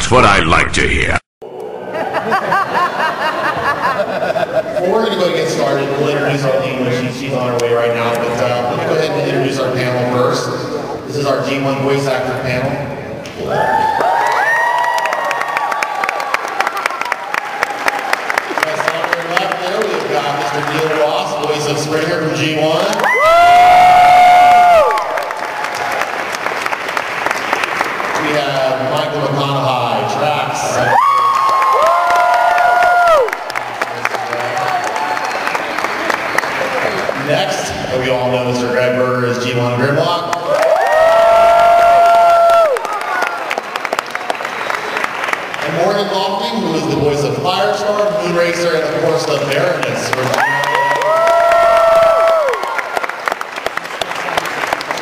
That's what I like to hear. Well, we're going to go get started. We'll introduce Arlene when she's on her way right now. But let me go ahead and introduce our panel first. This is our G1 voice actor panel. On your left there, we've got Mr. Neil Ross, voice of Springer from G1. We have Michael McConnohie, Trax. Next, we all know Mr. Gregg Berger is G1 Grimlock. And Morgan Lofting, who is the voice of Firestar, Moonracer, and of course the Baroness. So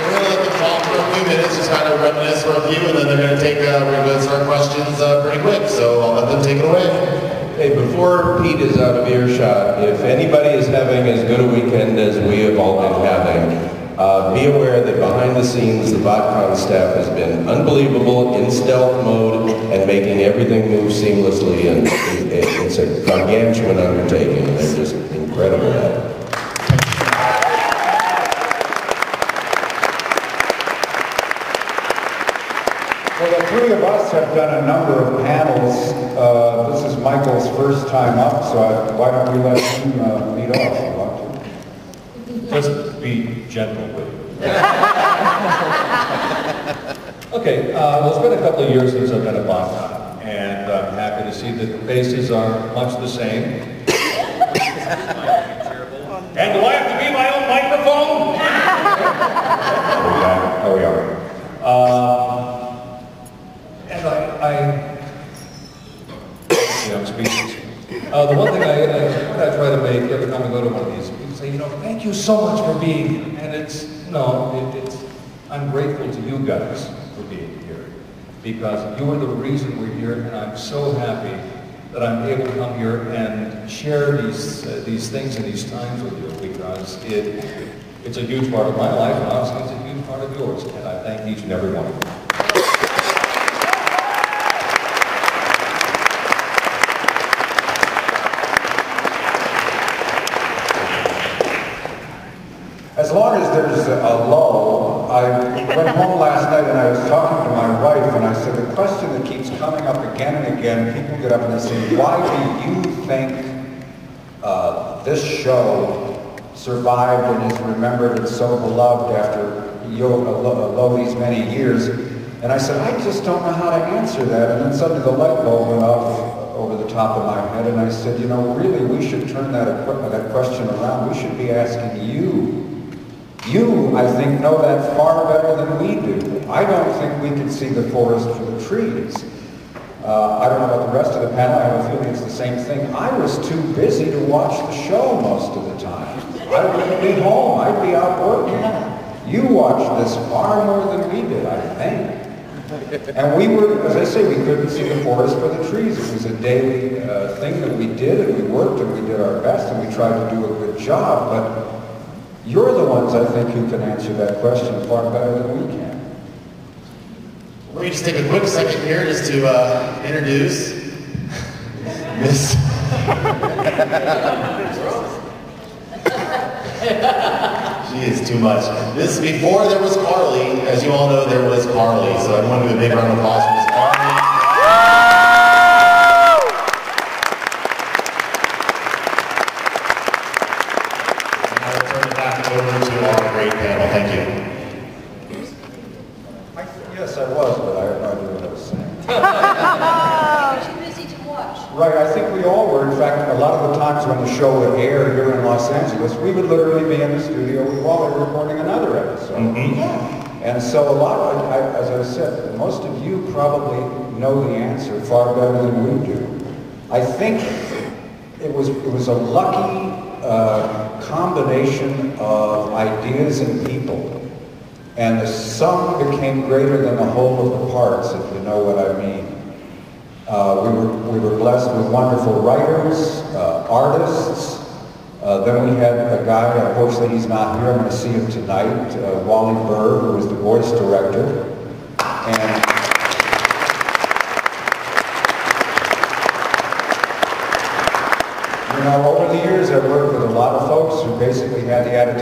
we're going to let them talk for a few minutes, just kind of reminisce for a few, and then they're going to take, we're going to start questions pretty quick. So I'll let them take it away. Hey, before Pete is out of earshot, if anybody is having as good a weekend as we have all been having, be aware that behind the scenes, the BotCon staff has been unbelievable in stealth mode and making everything move seamlessly, and it's a gargantuan undertaking. They're just incredible at it. Well, the three of us have done a number of panels. This is Michael's first time up, so why don't we let him lead off if you want to? Just be gentle with it. Okay, well, it's been a couple of years since I've been at BotCon, and I'm happy to see that the faces are much the same. And do I have to be my own microphone? There we are. And I'm speechless. The one thing I try to make every time I go to one of these, people say, thank you so much for being here. And I'm grateful to you guys for being here, because you are the reason we're here, and I'm so happy that I'm able to come here and share these things and these times with you, because it's a huge part of my life, and obviously it's a huge part of yours, and I thank each and every one of you. As long as there's a lull, I went home last night and I was talking to my wife and I said, the question that keeps coming up again and again, people get up and they say, why do you think this show survived and is remembered and so beloved after these many years? And I said, I just don't know how to answer that. And then suddenly the light bulb went off over the top of my head and I said, really we should turn that question around. We should be asking you. You, I think, know that far better than we do. I don't think we can see the forest for the trees. I don't know about the rest of the panel. I have a feeling it's the same thing. I was too busy to watch the show most of the time. I wouldn't be home. I'd be out working. You watched this far more than we did, I think. And we were, as I say, we couldn't see the forest for the trees. It was a daily thing that we did, and we worked, and we did our best, and we tried to do a good job. But you're the ones, I think, who can answer that question far better than we can. Let me just take a quick second here just to introduce Miss... She is too much. Before there was Carly, as you all know, there was Carly. So I want to do a big round of applause for Miss Carly. Thank you. Yes, I was, but I have no idea what I was saying. Too busy to watch. Right, I think we all were. In fact, a lot of the times when the show would air here in Los Angeles, we would literally be in the studio while we were recording another episode. Mm-hmm. Yeah. And so a lot of, as I said, most of you probably know the answer far better than we do. I think it was a lucky combination of ideas and people, and the sum became greater than the whole of the parts, if you know what I mean. We were blessed with wonderful writers, artists. Then we had a guy, unfortunately he's not here, I'm going to see him tonight, Wally Burr, who was the voice director. And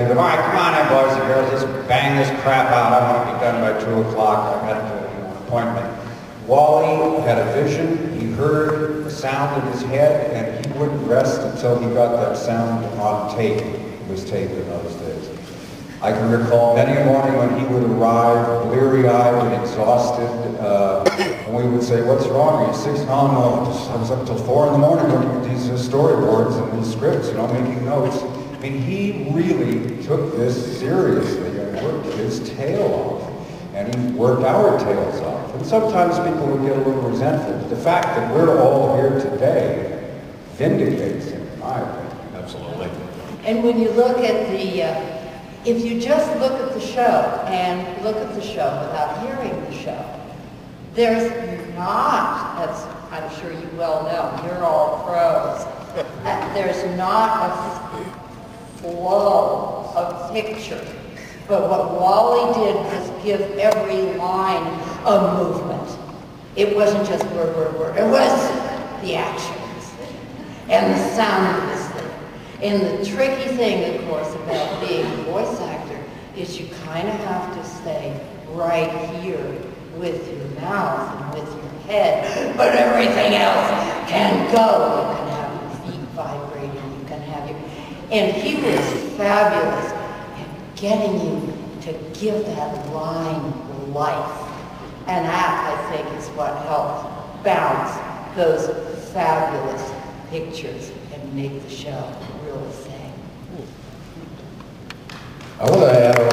attitude of, all right, come on in, boys and girls, let's bang this crap out. I want to be done by 2 o'clock. I've got an appointment. Wally had a vision. He heard the sound in his head, and he wouldn't rest until he got that sound on tape. It was tape in those days. I can recall many a morning when he would arrive, bleary-eyed and exhausted, and we would say, what's wrong? Are you sick? Oh, no, I was up till 4 in the morning doing these storyboards and these scripts, you know, making notes. I mean, he really took this seriously and worked his tail off. And he worked our tails off. And sometimes people would get a little resentful. But the fact that we're all here today vindicates him, in my opinion. Absolutely. And when you look at the, if you just look at the show and look at the show without hearing the show, there's not, as I'm sure you well know, you're all pros, there's not a flow of picture. But what Wally did was give every line a movement. It wasn't just word, word, word. It was the actions and the sound of this thing. And the tricky thing, of course, about being a voice actor is you kind of have to stay right here with your mouth and with your head, but everything else can go. You can have your feet vibrating, you can have your... And he was fabulous at getting you to give that line life. And that, I think, is what helped bounce those fabulous pictures and make the show really sing. I want to add on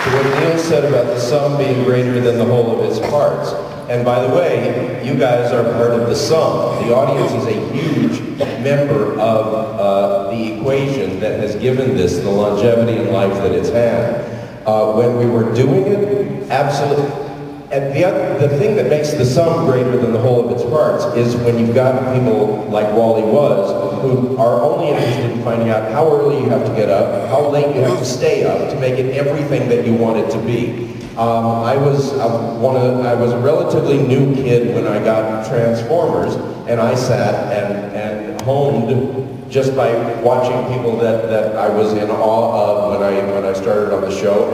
to what Neil said about the sum being greater than the whole of its parts. And by the way, you guys are part of the sum. The audience is a huge member of the equation that has given this the longevity in life that it's had. When we were doing it, absolutely. And the thing that makes the sum greater than the whole of its parts is when you've got people like Wally was, who are only interested in finding out how early you have to get up, how late you have to stay up to make it everything that you want it to be. I was a relatively new kid when I got Transformers, and I sat and honed just by watching people that I was in awe of when I started on the show,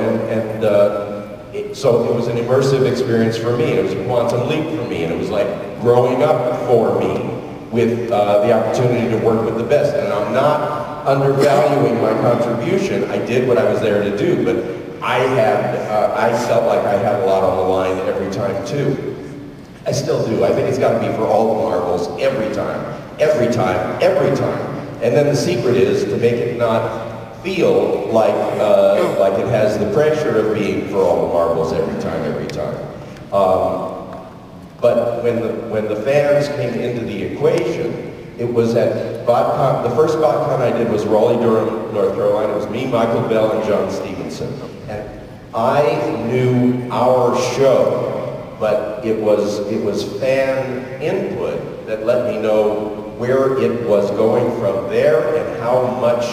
so it was an immersive experience for me. It was a quantum leap for me, and it was like growing up for me with the opportunity to work with the best. And I'm not undervaluing my contribution. I did what I was there to do, but I felt like I had a lot on the line every time too. I still do. I think it's got to be for all the marbles every time, every time, every time. And then the secret is to make it not feel like it has the pressure of being for all the marbles every time, every time. But when the fans came into the equation, it was at BotCon. The first BotCon I did was Raleigh-Durham, North Carolina. It was me, Michael Bell, and John Stevenson. And I knew our show, but it was fan input that let me know where it was going from there and how much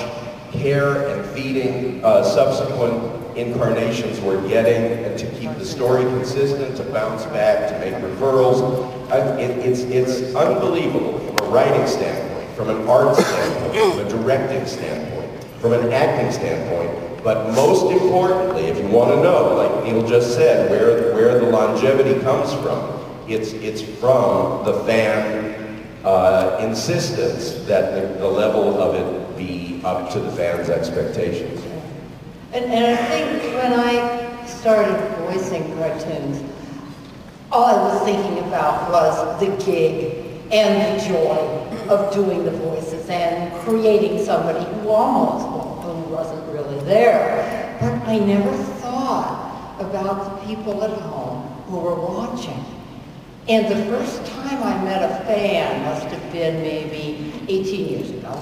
care and feeding subsequent incarnations were getting, and to keep the story consistent, to bounce back, to make referrals. It's unbelievable from a writing standpoint, from an art standpoint, from a directing standpoint, from an acting standpoint, but most importantly, if you want to know, like Neil just said, where the longevity comes from, it's from the fan insistence that the level of it be up to the fans' expectations. And I think when I started voicing cartoons, all I was thinking about was the gig and the joy of doing the voices and creating somebody who wasn't really there. But I never thought about the people at home who were watching. And the first time I met a fan must have been maybe 18 years ago.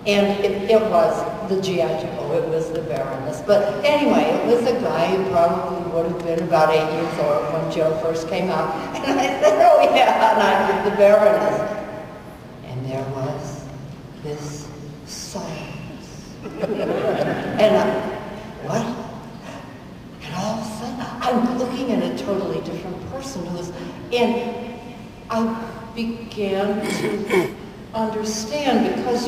And it was the G.I. Joe, it was the Baroness. But anyway, it was a guy who probably would have been about 8 years old when Joe first came out. And I said, oh yeah, and I did the Baroness. And there was this silence. And what? And all of a sudden, I'm looking at a totally different person and I began to understand, because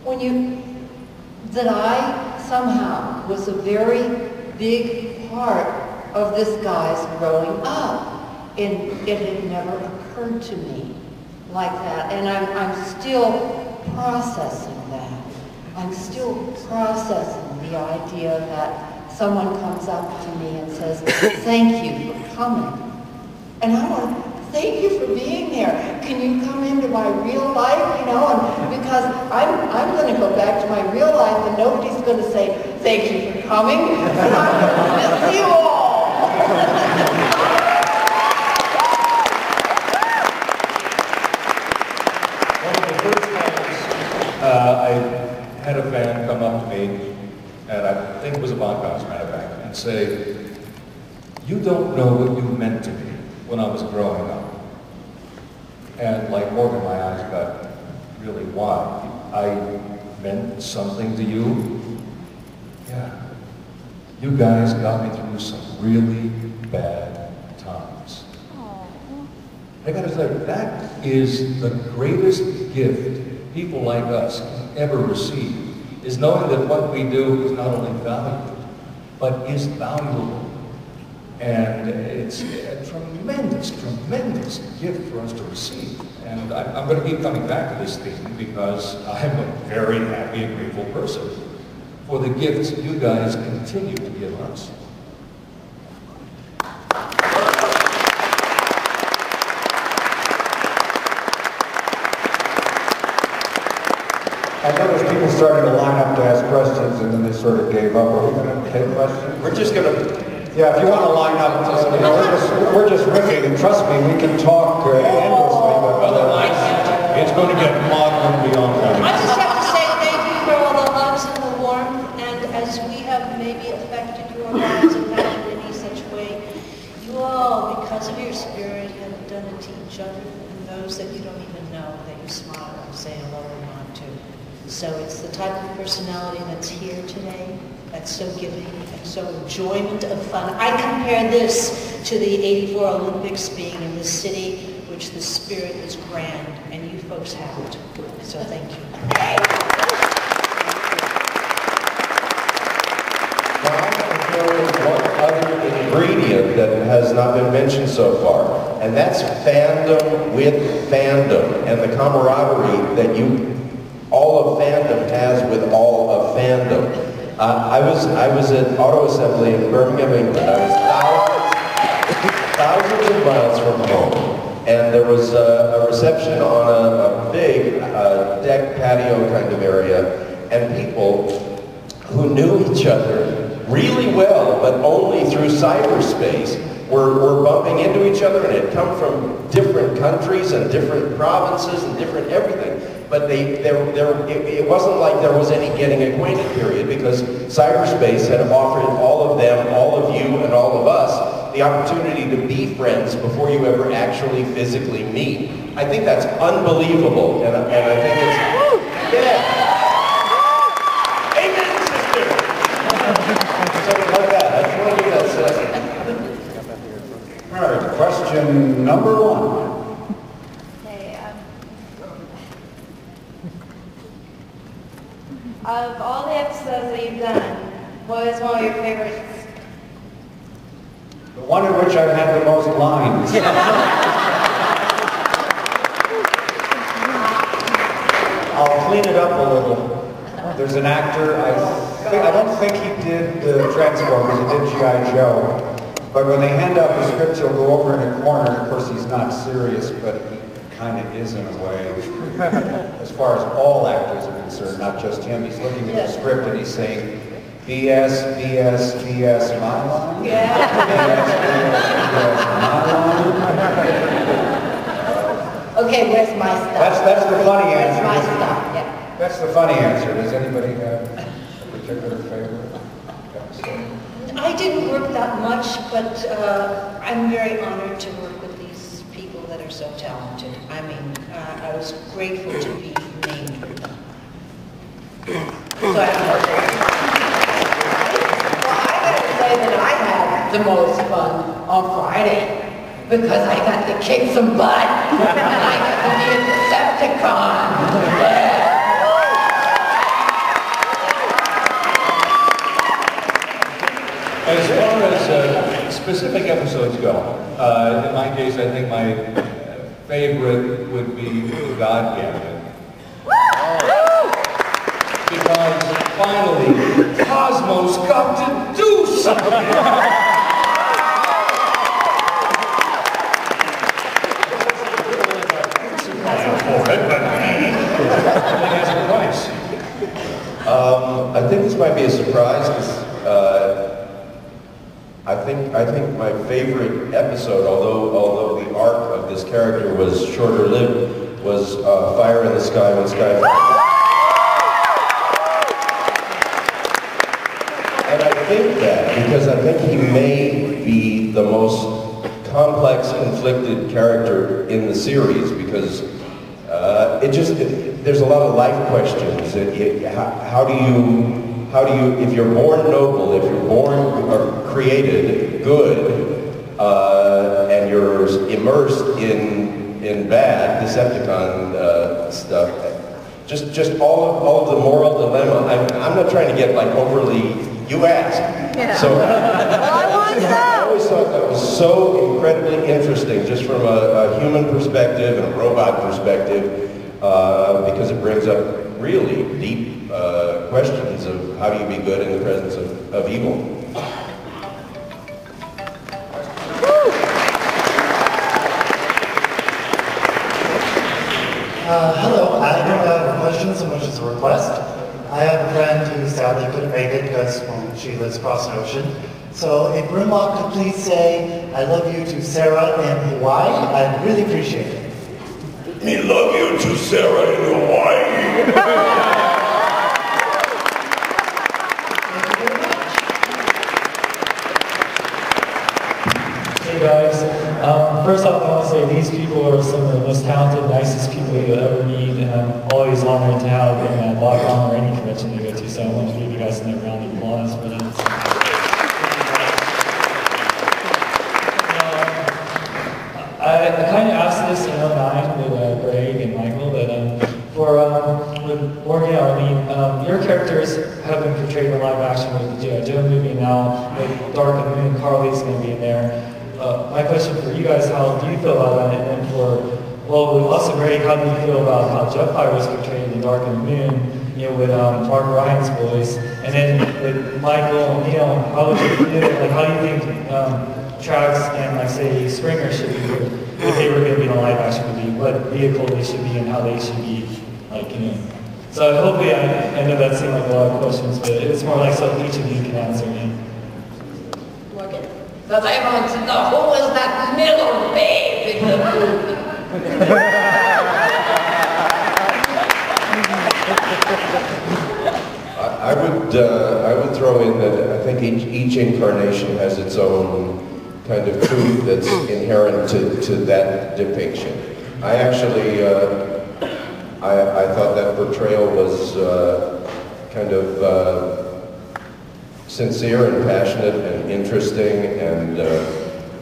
that I somehow was a very big part of this guy's growing up. And it had never occurred to me like that. And I'm still processing that. I'm still processing the idea that someone comes up to me and says, thank you for coming. And I want to thank you for being there. Can you come into my real life, you know? And because I'm going to go back to my real life and nobody's going to say, thank you for coming. And I'm going to miss you all. One of the first times I had a fan come up to me, and I think it was a BotCon, as a matter of fact, and say, you don't know what you meant to me when I was growing up. And like Morgan, my eyes got really wide. I meant something to you? Yeah. You guys got me through some really bad times. I gotta say, that is the greatest gift people like us can ever receive, is knowing that what we do is not only valuable, but is valuable. And it's a tremendous, tremendous gift for us to receive. And I'm going to keep coming back to this theme because I'm a very happy and grateful person for the gifts you guys continue to give us. I noticed people started to line up to ask questions and then they sort of gave up. Are we going to take questions? We're just going to... Yeah, if you want to line up, you know, we're just riffing, and trust me, we can talk endlessly, but otherwise It's going to get modern beyond that. I just have to say thank you for all the hugs and the warmth, and as we have maybe affected your lives in any such way, you all, because of your spirit, have done it to each other and those that you don't even know, that you smile and say hello and nod to. So it's the type of personality that's here today, that's so giving and so enjoyment of fun. I compare this to the '84 Olympics being in the city, which the spirit is grand, and you folks have it. So thank you. Now I'm going to throw in one other ingredient that has not been mentioned so far, and that's fandom with fandom, and the camaraderie that all of fandom has with all of fandom. I was at Auto Assembly in Birmingham, England. I was thousands of miles from home, and there was a reception on a big deck patio kind of area, and people who knew each other really well, but only through cyberspace, were bumping into each other, and had come from different countries and different provinces and different everything. But it wasn't like there was any getting acquainted period, because cyberspace had offered all of them, all of you, and all of us the opportunity to be friends before you ever actually physically meet. I think that's unbelievable, and I think it's, yeah. Amen, sister! Something like that. I just want to do that, sis. all right, question number one. Of all the episodes that you've done, what is one of your favorites? The one in which I've had the most lines. I'll clean it up a little. There's an actor, I don't think he did the Transformers, he did G.I. Joe. But when they hand out the script, he'll go over in a corner. Of course, he's not serious, but he kind of is in a way. As far as all actors are concerned, not just him. He's looking at the script and he's saying, BS, BS, BS, my line? Yeah. BS, BS, my line? Okay, where's my stuff? That's the funny answer. Where's my stuff? Yeah. That's the funny answer. Does anybody have a particular favorite? I didn't work that much, but I'm very honored to work with these people that are so talented. I mean, I was grateful to be named with them. So I gotta say that I had the most fun on Friday because I got to kick some butt and I got to be a Decepticon. Yeah. As far as specific episodes go, in my case, I think my favorite would be God Gathered. Because finally, Cosmos got to do something! I think this might be a surprise because I think my favorite episode, although the arc of this character was shorter lived, was Fire in the Sky when Sky Fell. And I think that because I think he may be the most complex, conflicted character in the series because there's a lot of life questions. How do you, if you're born noble, if you're born or created good, and you're immersed in bad Decepticon stuff, just all of the moral dilemma. I'm not trying to get like overly. You asked. Yeah. So I always thought that was so incredibly interesting, just from a human perspective and a robot perspective, because it brings up really deep questions of how do you be good in the presence of evil. Hello, I don't have questions so much as a request. I have a friend who sadly couldn't make it because, well, she lives across an ocean. So if Grimlock could please say, I love you to Sarah in Hawaii, I'd really appreciate it. Me love you to Sarah in Hawaii. Hey guys, first off I want to say these people are some of the most talented, nicest people you'll ever meet, and I'm always honored to have them at BotCon or any convention they go to, so I want to give you guys a round of applause for that. I kind of asked this in 09 with Gregg and Michael, but with Morgan and Arlene, your characters have been portrayed in live action with the G.I. Joe movie now, with Dark and Moon, Carly's going to be in there. My question for you guys, how do you feel about that? And with also Gregg, how do you feel about how Jetfire was portrayed in Dark and Moon, with Mark Ryan's voice? And then with Michael and Neil, how would you feel, how do you think Trax and, say, Springer should be, if they were going to be in a live action movie, what vehicle they should be and how they should be, So hopefully, I know that seemed like a lot of questions, but it's more like so each of you can answer me. Morgan. Because I want to know who was that middle babe in the movie. I would throw in that I think each incarnation has its own kind of truth that's inherent to that depiction. I actually I thought that portrayal was kind of sincere and passionate and interesting, and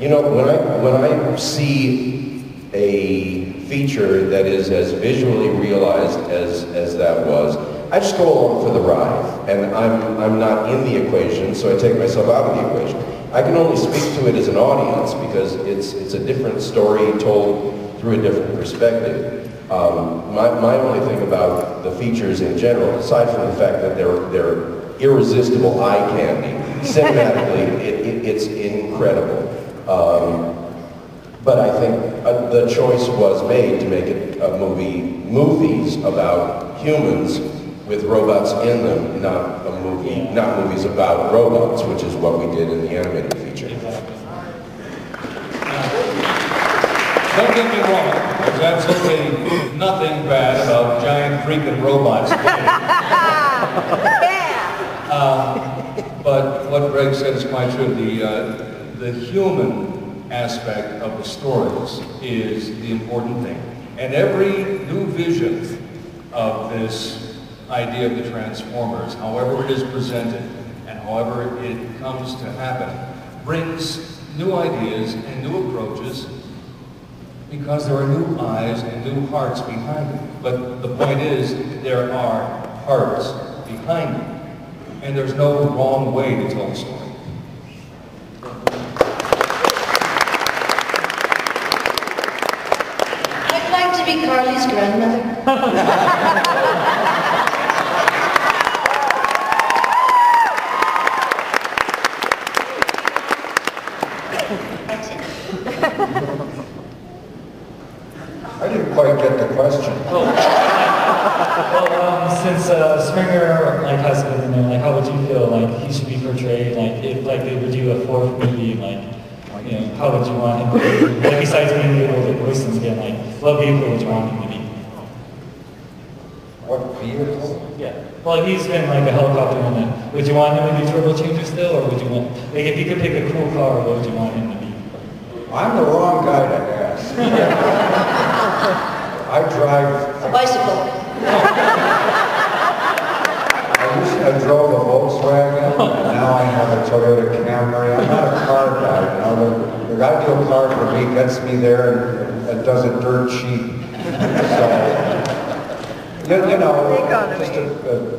when I see a feature that is as visually realized as that was, I just go along for the ride, and I'm not in the equation, so I take myself out of the equation. I can only speak to it as an audience because it's a different story told through a different perspective. My only thing about the features in general, aside from the fact that they're irresistible eye candy, cinematically it's incredible. But I think the choice was made to make it movies about humans with robots in them, not movies about robots, which is what we did in the animated feature. Don't get me wrong, there's absolutely nothing bad about giant freaking robots. But what Gregg said is quite true. The human aspect of the stories is the important thing. And every new vision of this idea of the Transformers, however it is presented and however it comes to happen, brings new ideas and new approaches because there are new eyes and new hearts behind it. But the point is, there are hearts behind it. And there's no wrong way to tell the story. be Carly's grandmother? That's it. I didn't quite get the question. Since Springer has been in there, how would you feel he should be portrayed? If they would do a fourth movie, how would you want him to be? Besides being able to voice him again, what vehicle would you want him to be? What vehicle? Yeah. Well, he's been a helicopter in it. Would you want him to be turbo changer still, or would you want if you could pick a cool car, what would you want him to be? I'm the wrong guy to ask. I drive. A bicycle. I drove a Volkswagen, and now I have a Toyota Camry. I'm not a car guy, The ideal car for me gets me there and does it dirt cheap. So, just to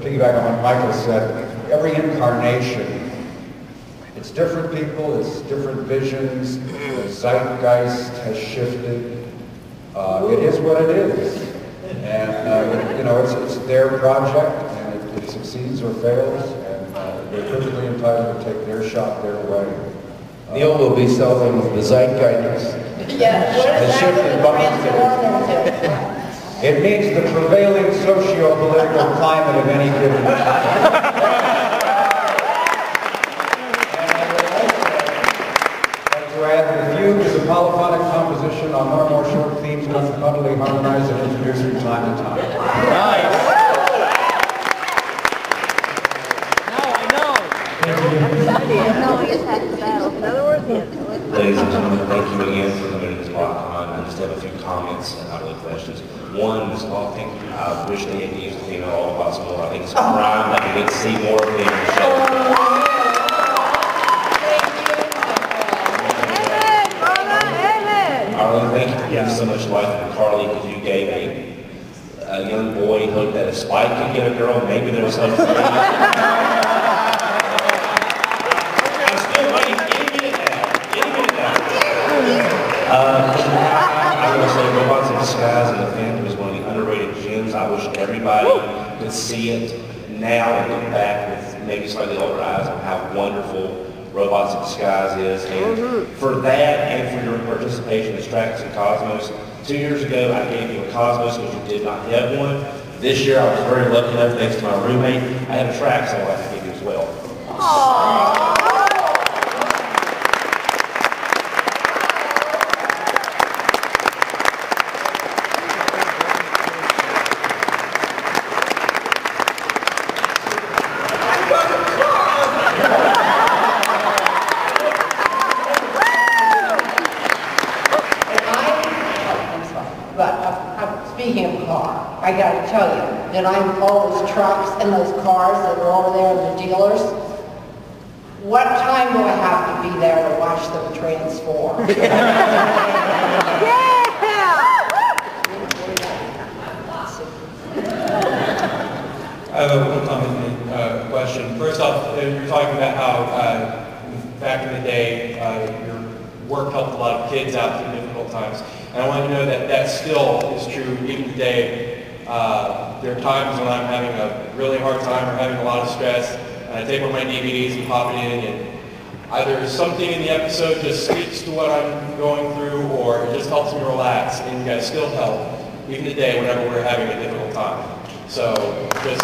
piggyback on what Michael said, every incarnation, it's different people, it's different visions, the zeitgeist has shifted. It is what it is. And, it's their project. It succeeds or fails, and they're perfectly entitled to take their shot their way. Neil will be selling the zeitgeist. Yeah, what does that transform into? It means the prevailing socio-political climate of any given time. And I would like to add the fugue is a polyphonic composition on one or more short themes McConnohie harmonized and introduced from time to time. Nice. Ladies and gentlemen, thank you again for coming to this BotCon. I just have a few comments and not really questions. One, Ms. Lofting, I wish they had used the female Autobots more. I think it's a crime that we get to see more of them in the show. Arlene, thank you for giving so much life to Carly, because you gave a young boy hope that if Spike could get a girl, maybe there was hope for me. I'm going to say Robots in Disguise and the Phantom is one of the underrated gems. I wish everybody could see it now and look back with maybe slightly older eyes on how wonderful Robots in Disguise is. And for that and for your participation in Stratus and Cosmos, 2 years ago I gave you a Cosmos because you did not have one. This year I was very lucky enough, thanks to my roommate, I had a track, so I'd like to give you as well. Aww. Speaking of car, I got to tell you that I'm all those trucks and those cars that are over there in the dealers. What time do I have to be there to watch them transform? I have a comment question. First off, you're talking about how back in the day your work helped a lot of kids out through difficult times. And I want you to know that that still is true even today. There are times when I'm having a really hard time or having a lot of stress, and I take one of my DVDs and pop it in, and either something in the episode just speaks to what I'm going through, or it just helps me relax, and you guys still help, even today, whenever we're having a difficult time. So, just...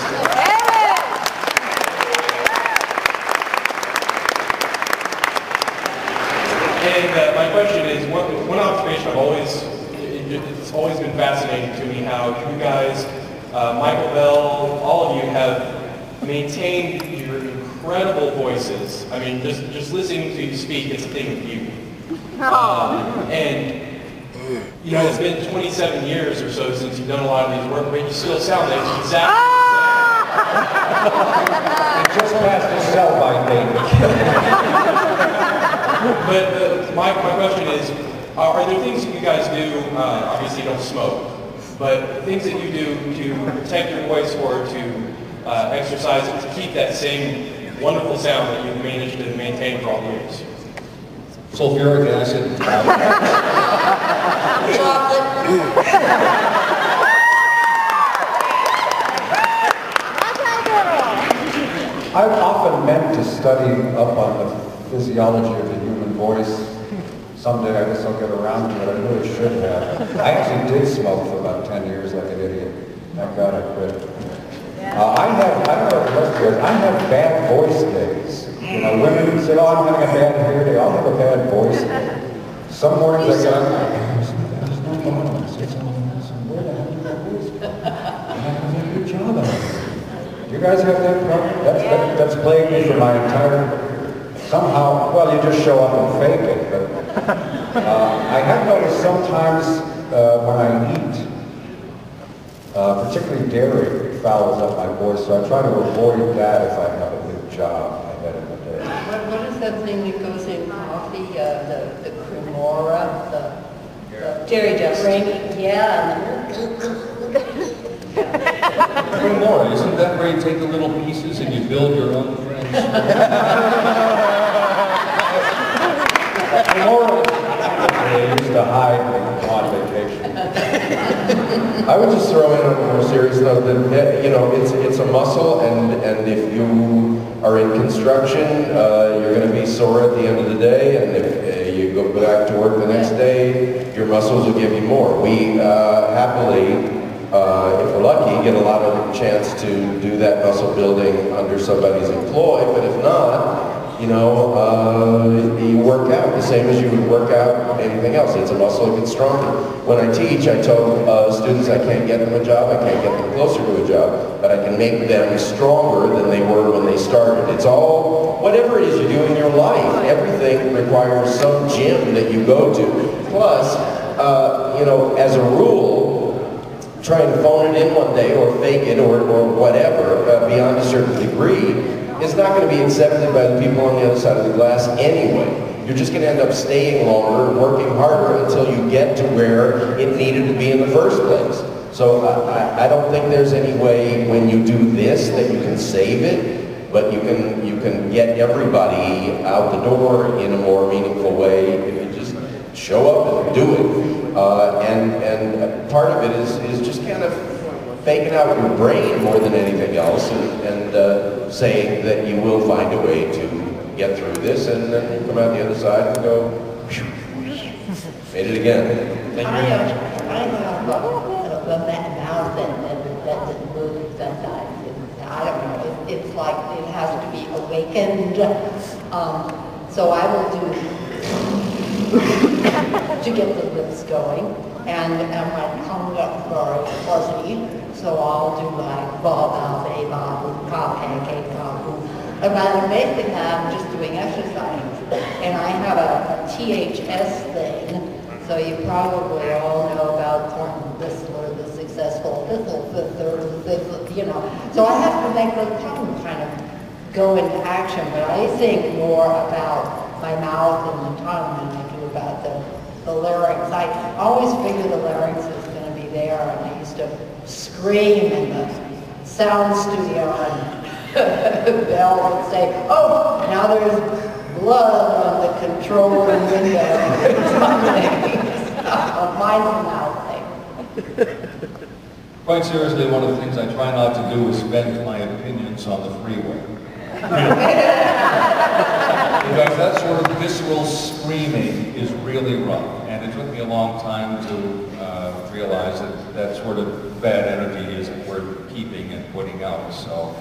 And my question is, one observation it's always been fascinating to me how you guys, Michael Bell, all of you have maintained your incredible voices. I mean, just listening to you speak, it's a thing of beauty. And, you know, it's been 27 years or so since you've done a lot of these work, but you still sound like exactly It just passed the sell-by date. But my question is, are there things that you guys do, obviously you don't smoke, but things that you do to protect your voice or to exercise it to keep that same wonderful sound that you've managed to maintain for all the years? Sulfuric acid. Chocolate. I've often meant to study up on the physiology of the human voice. Someday I guess I'll get around to it. I really should have. I actually did smoke for about 10 years like an idiot. Thank God I quit. I don't know what the rest of you guys, I have bad voice days. You know, women say, oh, I'm having a bad hair day. I'll have a bad voice day. Some mornings I get up, there's no problem. I say, where the hell did that voice go? I have to make a good job of it. You guys have that problem? That's plagued me for my entire, somehow, well, you just show up and fake it, but I have noticed sometimes when I eat, particularly dairy, it fouls up my voice, so I try to avoid that if I have a big job ahead of the day. What is that thing that goes in coffee, the cremora, the Dairy dust. yeah. Cremora, isn't that where you take the little pieces and you build your own friends? Cremora, they used to hide on vacation. I would just throw in on a more serious note that, you know, it's a muscle, and if you are in construction, you're going to be sore at the end of the day, and if you go back to work the next day, your muscles will give you more. We happily, if we're lucky, get a lot of chance to do that muscle building under somebody's employ, but if not, you know, you work out the same as you would work out anything else. It's a muscle that gets stronger. When I teach, I tell students I can't get them a job, I can't get them closer to a job, but I can make them stronger than they were when they started. It's all, whatever it is you do in your life, everything requires some gym that you go to. Plus, you know, as a rule, try and phone it in one day or fake it or whatever beyond a certain degree is not going to be accepted by the people on the other side of the glass anyway. You're just going to end up staying longer, working harder until you get to where it needed to be in the first place. So I don't think there's any way when you do this that you can save it, but you can get everybody out the door in a more meaningful way if you just show up and do it. And part of it is just kind of faking out your brain more than anything else, and saying that you will find a way to get through this, and then you come out the other side and go, made it again. Thank you very much. I have a mouth that doesn't move sometimes. I don't know. It's like it has to be awakened. So I will do to get the lips going, and my tongue got very fuzzy. So I'll do like ba ba ba ka pancake ka. And basically I'm just doing exercise, and I have a THS thing. So you probably all know about Thornton Whistler, the successful Whistler, you know. So I have to make the tongue kind of go into action, but I think more about my mouth and the tongue than I do about the larynx. I always figure the larynx is going to be there, and I used to scream in the sound studio, and Bell would say, oh, now there's blood on the control window. Mine's a mouth thing. Quite seriously, one of the things I try not to do is vent my opinions on the freeway. Because that sort of visceral screaming is really rough, and it took me a long time to realize that sort of bad energy isn't worth keeping and putting out. So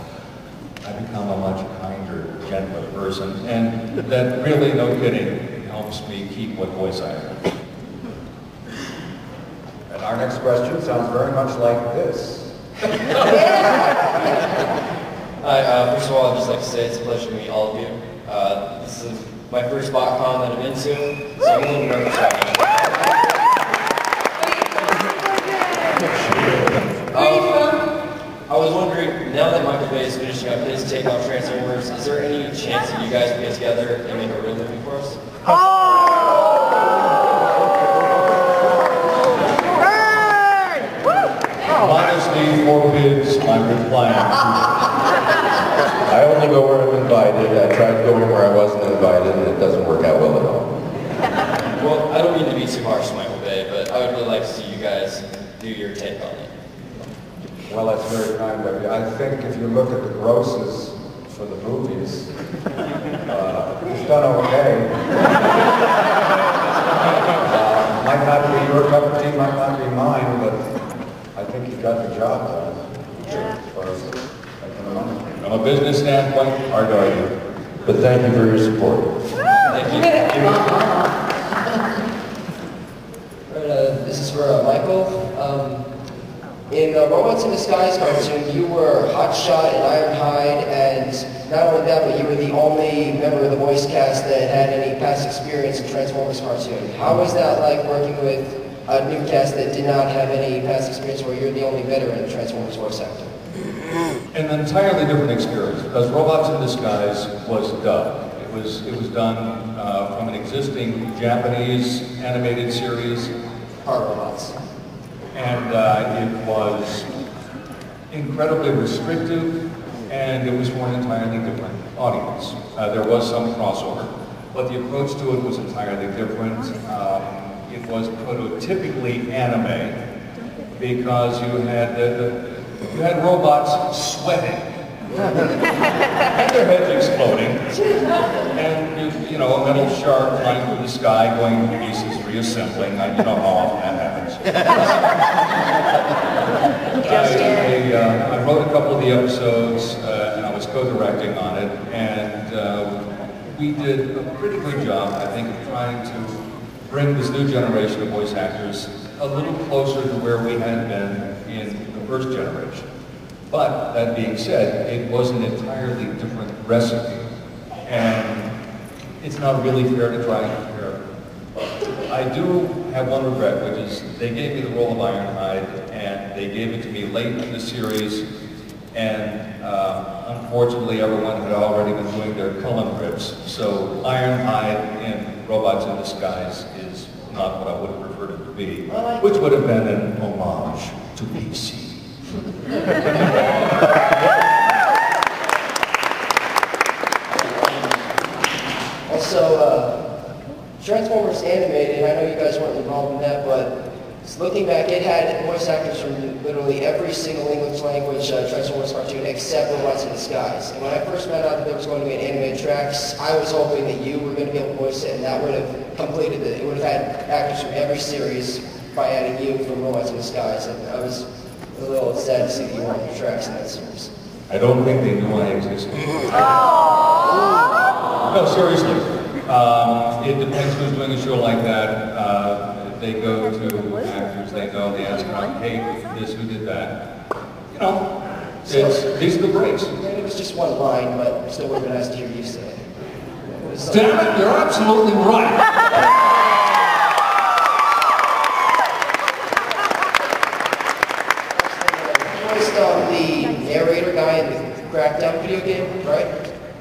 I become a much kinder, gentler person, and that really, no kidding, helps me keep what voice I have. And our next question sounds very much like this. Hi, first of all, I'd just like to say it's a pleasure to meet all of you. This is my first BotCon that I've been to, so I'm a little nervous right now. I was wondering, now that Michael Bay is finishing up his take on Transformers, is there any chance that you guys will get together and make a real movie for us? Modesty forbids my replying. I only go where I'm invited. I tried going where I wasn't invited, and it doesn't work out well at all. Well, I don't mean to be too harsh to Michael Bay, but I would really like to see you guys do your take on it. Well, that's very kind of you. I think if you look at the grosses for the movies. It's done okay. Might not be your cup of tea, might not be mine, but I think you got the job done. Sure. As far as making the money. From a business standpoint, hard to argue. But thank you for your support. Thank you. Right, this is for Michael. In the Robots in Disguise cartoon, you were Hotshot and Ironhide, and not only that, but you were the only member of the voice cast that had any past experience in Transformers cartoon. How was that like working with a new cast that did not have any past experience where you're the only veteran Transformers voice actor? An entirely different experience, because Robots in Disguise was dubbed. It was done from an existing Japanese animated series. Hard Robots. And it was incredibly restrictive, and it was for an entirely different audience. There was some crossover, but the approach to it was entirely different. It was prototypically anime, because you had robots sweating, and their heads exploding, and you know, a metal shark flying through the sky, going to pieces, reassembling. You know how often that happens. I wrote a couple of the episodes, and I was co-directing on it, and we did a pretty good job, I think, of trying to bring this new generation of voice actors a little closer to where we had been in the first generation. But that being said, it was an entirely different recipe, and it's not really fair to try and compare. I do have one regret, which is they gave me the role of Ironhide, and they gave it to me late in the series, and unfortunately everyone had already been doing their Cullen rips, so Ironhide in Robots in Disguise is not what I would have preferred it to be, which would have been an homage to BC. Also, Transformers Animated, I know you guys weren't involved in that, but looking back, it had voice actors from literally every single English language Transformers cartoon except Robots in Disguise. And when I first found out that there was going to be an animated tracks, I was hoping that you were going to be able to voice it, and that would have completed it. It would have had actors from every series by adding you from Robots in Disguise, and I was a little sad to see that you weren't the tracks in that series. I don't think they knew I existed. No, seriously. It depends who's doing a show like that. They go to actors they know, they ask them, hey, who did this, who did that? You know, these are the breaks. It was just one line, but still would have been nice to hear you say it. Damn it, you're absolutely right. Narrator guy in the Crackdown video game, right?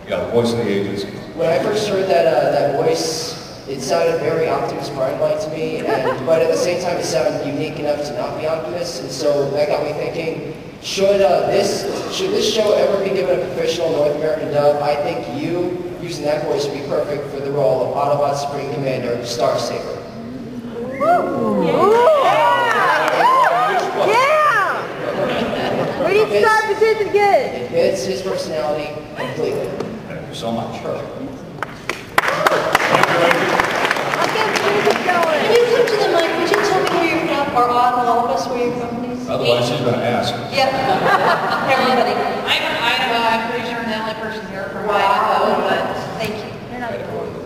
Yeah, the voice of the agency. When I first heard that voice, it sounded very Optimus Prime-like to me, but at the same time it sounded unique enough to not be Optimus, and so that got me thinking, should this show ever be given a professional North American dub? I think you, using that voice, would be perfect for the role of Autobot Supreme Commander Starsaber. Where do you start with it again? It fits his personality completely. Thank you so much. Perfect. Can you come to the mic? Would you tell me where you're from, or all of us where you're from, please? Otherwise, she's going to ask. Yep. Everybody. I'm from Idaho. I'm pretty sure I'm the only person here from Idaho, but Thank you.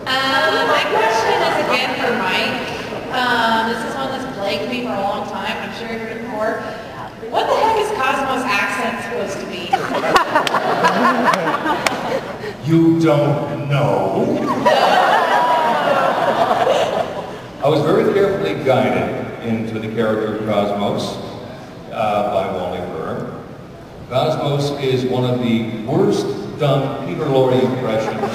my question is again for Mike. This is one that's plagued me for a long time. I'm sure you've heard it before. What the heck is Cosmo's accent supposed to be? You don't know? I was very carefully guided into the character of Cosmos by Wally Burr. Cosmos is one of the worst done Peter Lorre impressions.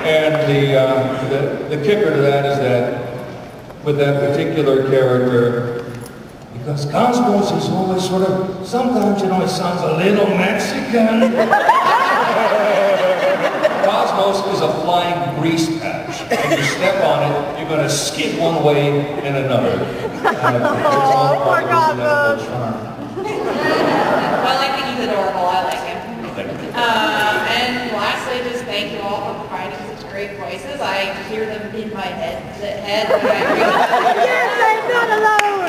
And the kicker to that is that with that particular character, because Cosmos is always sort of, sometimes, you know, it sounds a little Mexican. Cosmos is a flying grease patch. When you step on it, you're going to skid one way and another. It's all part of his inevitable charm. thank you all for providing such great voices. I hear them in my head when I read them. Yes, I'm not alone!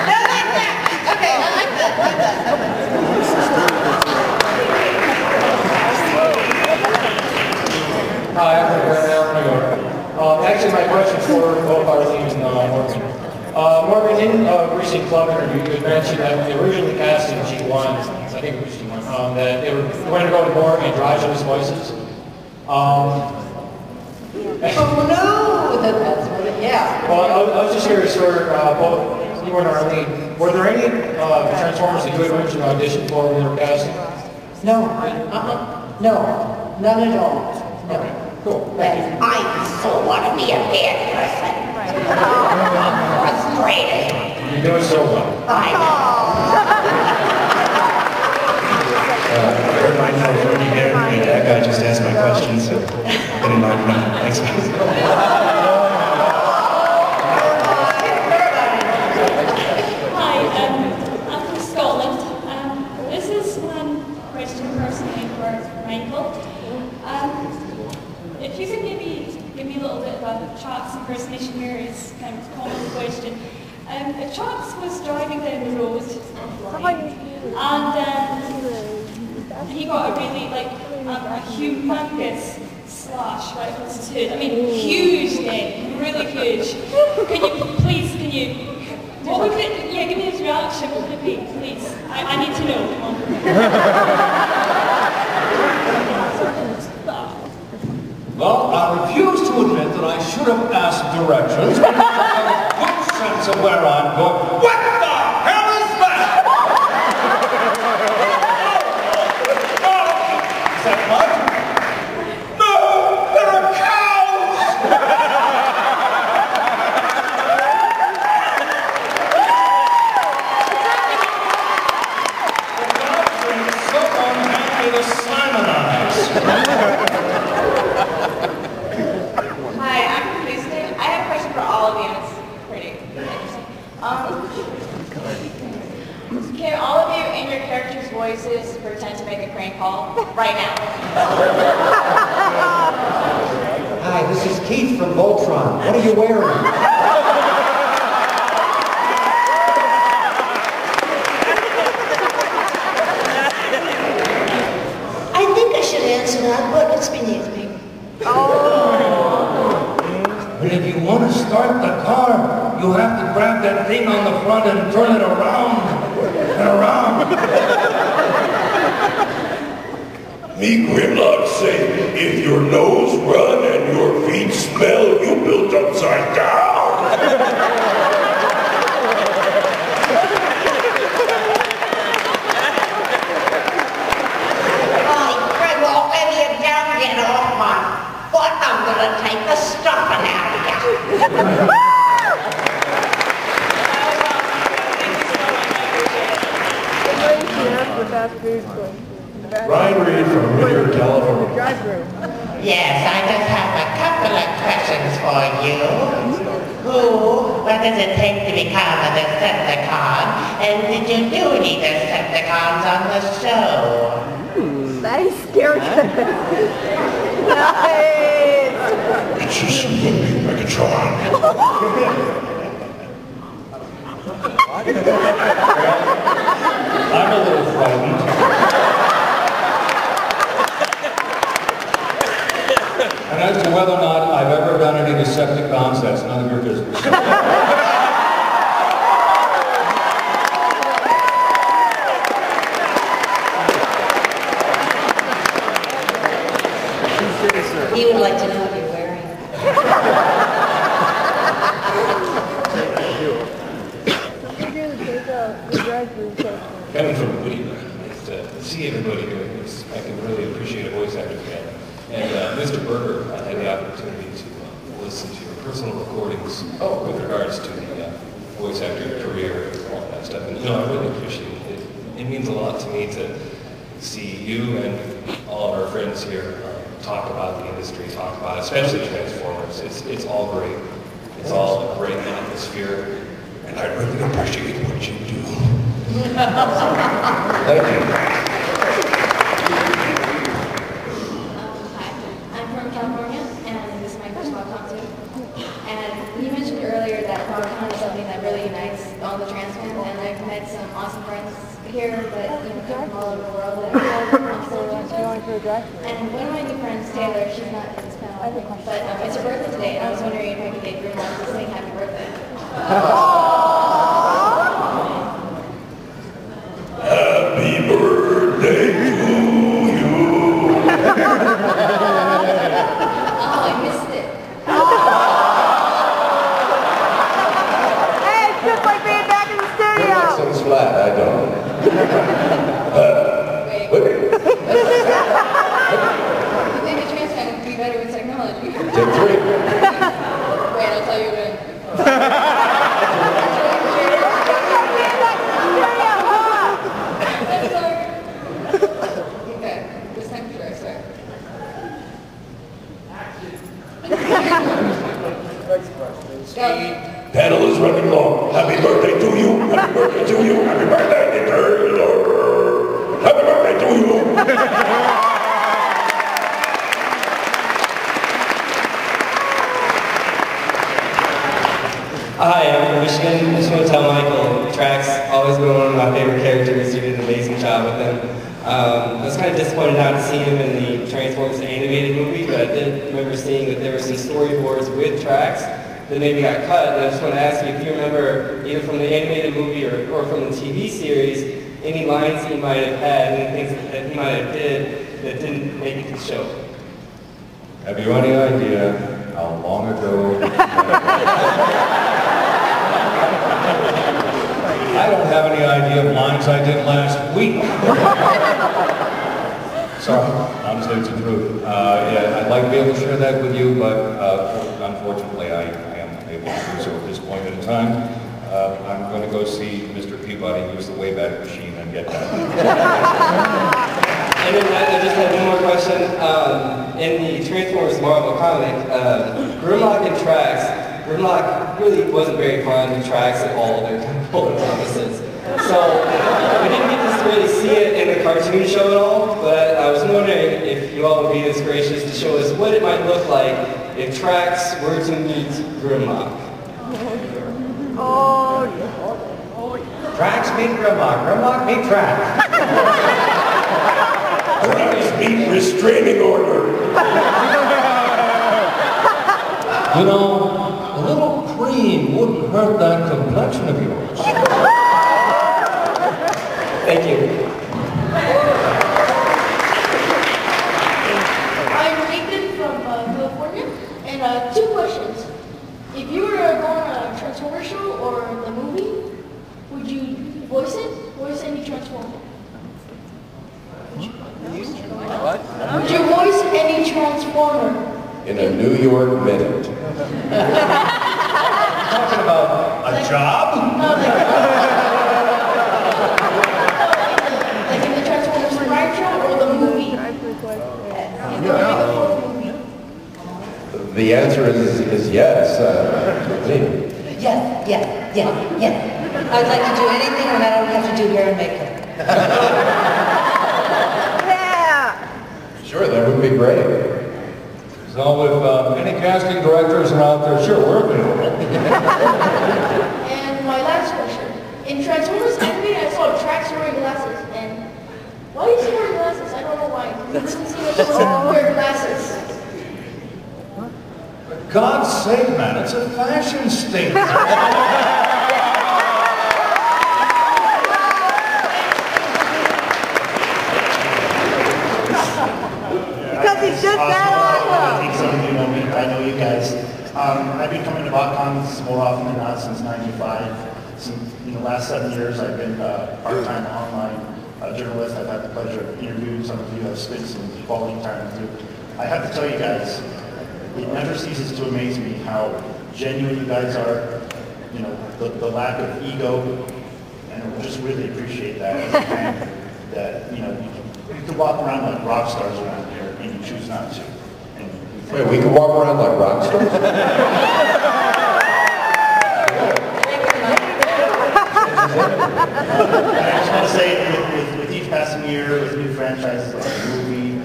No, like that! Okay, I like that, like that. Hi, I'm Greg Berger, New York. Actually, my question's for both Arlene and Morgan. Morgan, in a recent club interview, you had mentioned that when they originally cast in G1, I think it was G1, that they were going to go to more androgynous voices. Oh no! That's what it, yeah. Well, I was just curious for both you and Arlene, were there any Transformers that you had originally auditioned for when they were casting? No, no, none at all. No. Okay, cool. And I so want to be a bad person. Frustrated. You're doing so well. I Never mind how already there. That guy just asked my question, so I didn't mind that. Thanks, guys. Hi, I'm from Scotland. This is one question personally for Michael. If you could maybe give me a little bit of a Chops impersonation here, is kind of a common question. If Chops was driving down the road and he got a really a humongous slash right on his hood. I mean, huge then, really huge. Can you, what would it, yeah, give me his reaction, what would it be, please? I need to know, come on. Well, I refuse to admit that I should have asked directions because I have a good sense of where I'm going. What the hell is that? Is that mud? No, there are cows! Someone hand me the Simonize. Can all of you in your characters' voices pretend to make a crank call right now? Hi, this is Keith from Voltron. What are you wearing? I think I should answer that, but it's beneath me. But if you want to start the car, you have to grab that thing on the front and turn it around and around. Me Grimlock say, if your nose run and your feet smell, you built upside down. Grimlock, let me down, get off my foot. I'm going to take the stuffing out of you. Ryan Reed from Whittier, California. Yes, I just have a couple of questions for you. What does it take to become a Decepticon? And did you do any Decepticons on the show? Nice scared. Nice. It's just movie Megatron. I'm a little frightened. And as to whether or not I've ever done any Decepticons, that's none of your business. He would like to know what you're wearing. Coming from Whittier, nice to see everybody here. I can really appreciate a voice actor together. And Mr. Berger, I had the opportunity to listen to your personal recordings with regards to the voice actor career and all that stuff. And I really appreciate it. It means a lot to me to see you and all of our friends here talk about the industry, talk about especially Transformers. It's all great. It's all a great atmosphere. And I really appreciate what you do. Thank you. Hi. awesome friends here that come from all over the world. And one of my new friends, Taylor, she's not in this panel, but it's her birthday today, and I was wondering if I could get Grimlock to sing happy birthday. Happy birthday to you. Oh, I missed it. Hey, it's just like being back in the studio. Grimlock sings flat, I don't. You think a trans man would be better with technology? Take 3. Wait, I'll tell you when. Okay, this time for sure, I swear. Panel is running long. Happy birthday to you. Happy birthday to you. Happy birthday to you. Happy birthday to you. Hi, I'm from Michigan. I just want to tell Michael, Trax always been one of my favorite characters. You did an amazing job with him. I was kind of disappointed not to see him in the Transformers animated movie, but I did remember seeing that there were some storyboards with Trax that maybe got cut. And I just want to ask you if you remember, either from the animated movie or from the TV series, any lines he might have had, any things that he might have did that didn't make it to the show. Have you any idea how long ago? I don't have any idea of lines I did last week. Sorry, honestly, it's the truth. Yeah, I'd like to be able to share that with you, but unfortunately, I am unable to do so at this point in time. I'm going to go see Mr. Peabody, use the Wayback Machine, and get that. And then I just had one more question. In the Transformers Marvel comic, Grimlock and Trax, Grimlock really wasn't very fond of Trax at all. They're kind of polar opposites. So we didn't get to really see it in the cartoon show at all, but I was wondering if you all would be this gracious to show us what it might look like if Trax were to meet Grimlock. Oh, Trax meet Grimlock. Grimlock meet Trax. Trax meet restraining order. You know, a little cream wouldn't hurt that complexion of yours. Thank you. I'm Nathan from California, and 2 questions. If you were going on a Transformers show or the movie, would you voice it? Voice any Transformer? What? Would you voice any Transformer? In a New York minute. Talking about a job? No, like in the Transformers Prime show or the movie? The answer is yes. Yes. I'd like to do anything when I don't have to do hair and makeup. Sure, that would be great. So if any casting directors are out there, sure, we're available. And my last question. In Transformers animated, I saw Trax wearing glasses, and why is he wearing glasses? I don't know why. It doesn't seem like he wear glasses. For God's sake, man, it's a fashion statement. Because he's just that awesome. I think some of you know me. I know you guys. I've been coming to BotCon more often than not since '95. Since the last 7 years, I've been a part-time online journalist. I've had the pleasure of interviewing some of you. I've spent some quality time with you. I have to tell you guys, it never ceases to amaze me how genuine you guys are. The lack of ego, and I just really appreciate that as a fan. That you can walk around like rock stars around here, and you choose not to. Wait, we can walk around like rock stars? I just want to say, with each passing year, with new franchises like the movie,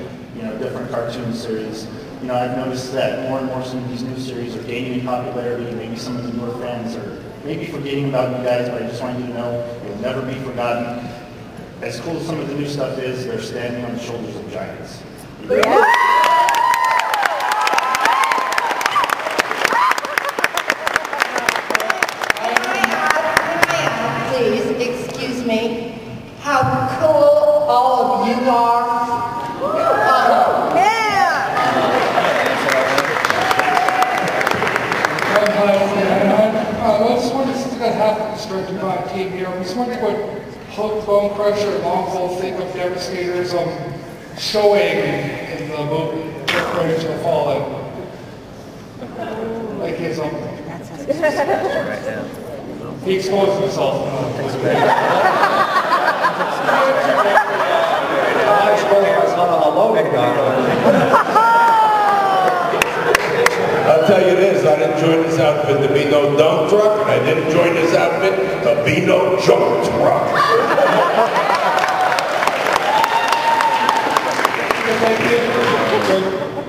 different cartoon series, I've noticed that more and more some of these new series are gaining in popularity. Maybe some of the newer fans are maybe forgetting about you guys, but I just want you to know you'll never be forgotten. As cool as some of the new stuff is, they're standing on the shoulders of giants. Please, excuse me, how cool all of you are. I just wondered, since I have to start to my team here, I was wondering what Hook, Bone Crusher, and Long Pole think of Devastator's showing in the movie Ready to Fallen. Like his he exposed himself. I exposed myself on a loading dock. I'll tell you this, I didn't join this outfit to be no dump truck, and I didn't join this outfit to be no junk truck.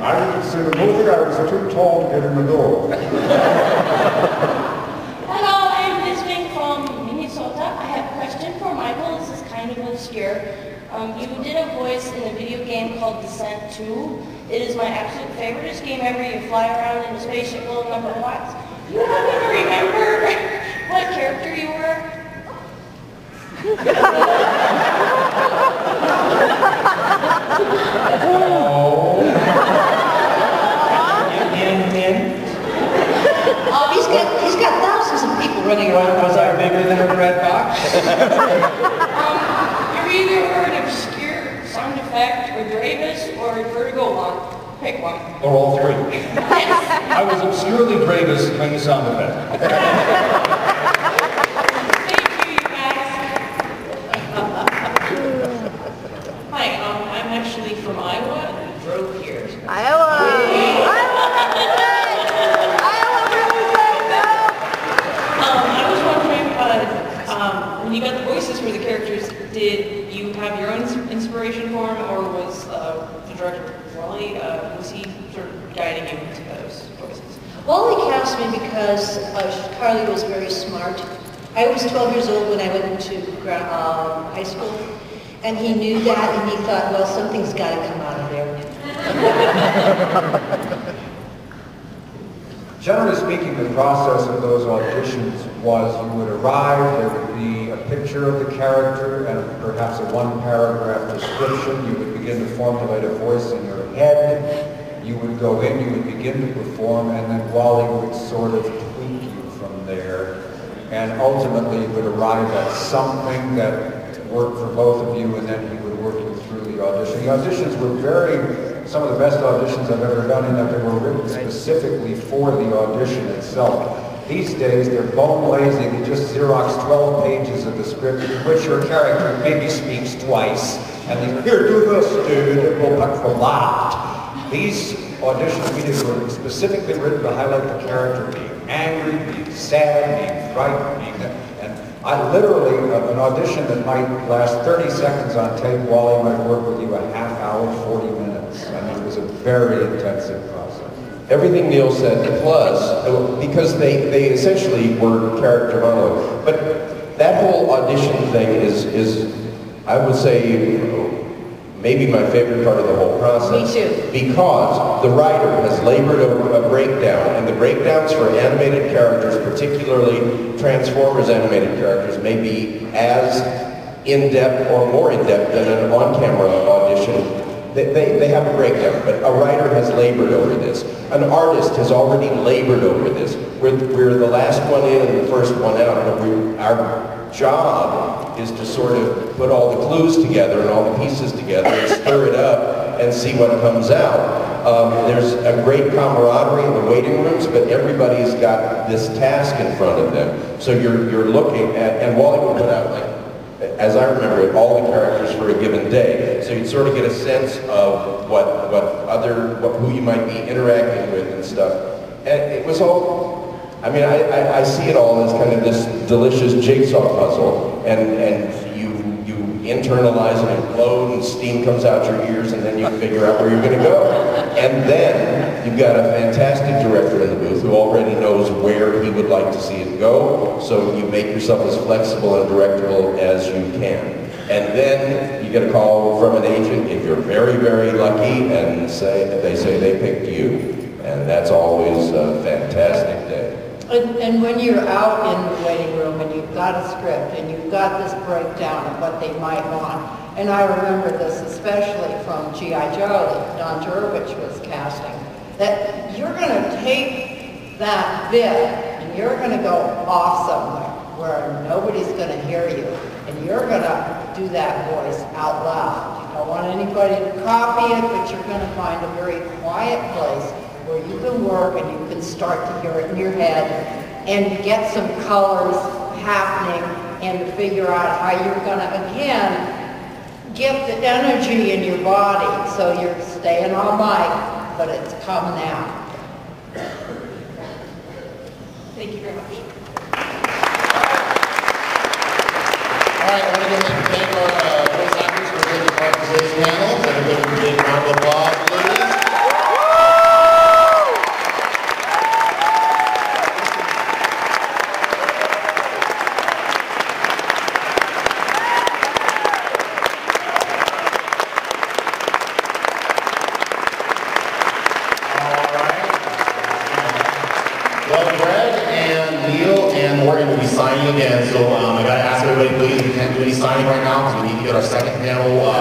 I didn't see the movie, I was too tall to get in the door. Hello, I'm visiting from Minnesota. I have a question for Michael. This is kind of obscure. You did a voice in a video game called Descent 2. It is my absolute favorite game ever. You fly around in a spaceship blowing up robots. Do you happen to remember what character you were? He's got thousands of people running around. Was I bigger than a bread box? You're either an obscure sound effect, or Dravis, or Vertigo one. Pick one. Or all three. I was obscurely Dravis doing the sound effect. Hi, I'm actually from Iowa and I drove here. I was wondering, when you got the voices for the characters, did you have your own inspiration for them, or was the director, Wally, was he sort of guiding you into those voices? Wally cast me because Carly was very smart. I was 12 years old when I went into high school, and he knew that, and he thought, well, something's got to come out of there. Generally speaking, the process of those auditions was you would arrive, there would be a picture of the character and perhaps a one-paragraph description. You would begin to formulate a voice in your head. You would go in, you would begin to perform, and then Wally would sort of tweak you from there. And ultimately, you would arrive at something that worked for both of you, and then he would work you through the audition. The auditions were some of the best auditions I've ever done, in that they were written specifically for the audition itself. These days, they're bone lazy. They just Xerox 12 pages of the script in which your character maybe speaks twice, and they here, do this, dude, and go back for laughed. These audition videos were specifically written to highlight the character being angry, being sad, being frightened, and I literally, an audition that might last 30 seconds on tape, Wally might work with you a half hour, 40 minutes. I mean, it was a very intensive process. Everything Neil said, plus, because they essentially were character monologue. But that whole audition thing is I would say, maybe my favorite part of the whole process. Me too. Because the writer has labored over a breakdown, and the breakdowns for animated characters, particularly Transformers animated characters, may be as in-depth or more in-depth than an on-camera audition. They have a breakdown, but a writer has labored over this. An artist has already labored over this. We're the last one in and the first one out, but our job is to sort of put all the clues together and all the pieces together and stir it up and see what comes out. There's a great camaraderie in the waiting rooms, but everybody's got this task in front of them. So you're looking at, and Wally would put out, like, as I remember it, all the characters for a given day. So you'd sort of get a sense of who you might be interacting with and stuff. And it was all, I mean, I see it all as kind of this delicious jigsaw puzzle, and you internalize and implode, and steam comes out your ears, and then you figure out where you're going to go. And then you've got a fantastic director in the booth who already knows where he you would like to see it go, so you make yourself as flexible and directable as you can. And then you get a call from an agent if you're very, very lucky, and they say they picked you. And that's always a fantastic day. And when you're out in the waiting room and you've got a script and you've got this breakdown of what they might want, and I remember this especially from G.I. Joe that Don Turvich was casting, that you're going to take that bit and you're going to go off somewhere where nobody's going to hear you, and you're going to do that voice out loud. You don't want anybody to copy it, but you're going to find a very quiet place where you can work and you can start to hear it in your head and get some colors happening and to figure out how you're going to, again, get the energy in your body so you're staying on mic, but it's coming out. Thank you very much. All right, I want to go ahead and thank our voice actors for taking part in today's panel. Everybody give a big round of applause, please. Well, Gregg and Neil and Morgan will be signing again, so I got to ask everybody, please, we can't do any signing right now because we need to get our second panel